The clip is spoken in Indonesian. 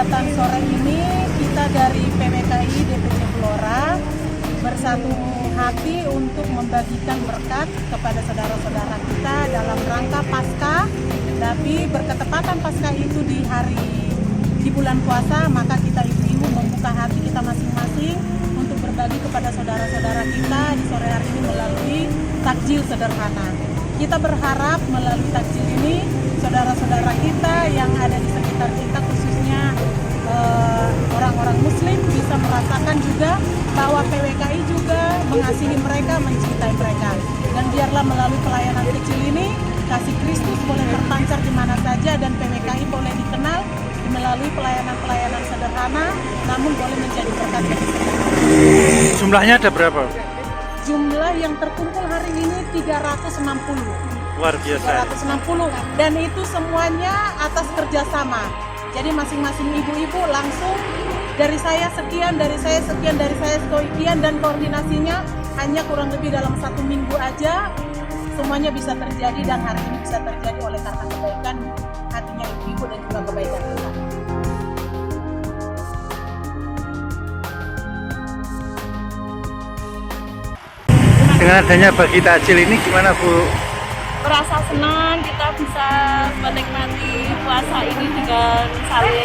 kegiatan sore ini kita dari PWKI DPC Blora bersatu hati untuk membagikan berkat kepada saudara-saudara kita dalam rangka Paskah. Tapi berketepatan Paskah itu di bulan puasa, maka kita ibu-ibu membuka hati kita masing-masing untuk berbagi kepada saudara-saudara kita di sore hari ini melalui takjil sederhana. Kita berharap melalui takjil ini saudara-saudara kita yang ada di sekitar kita, khususnya orang-orang muslim, bisa merasakan juga bahwa PWKI juga mengasihi mereka, mencintai mereka. Dan biarlah melalui pelayanan kecil ini kasih Kristus boleh terpancar di mana saja, dan PWKI boleh dikenal melalui pelayanan-pelayanan sederhana, namun boleh menjadi berkat bagi setiap orang. Jumlahnya ada berapa? Jumlah yang terkumpul hari ini 360. Luar biasa. 360, dan itu semuanya atas kerjasama. Jadi masing-masing ibu-ibu langsung dari saya sekian, dari saya sekian, dari saya sekian, dan koordinasinya hanya kurang lebih dalam 1 minggu aja semuanya bisa terjadi, dan hari ini bisa terjadi oleh karena kebaikan hatinya ibu-ibu dan juga kebaikan kita. Dengan adanya bagi takjil ini gimana Bu? Merasa senang kita bisa menikmati puasa ini dengan saling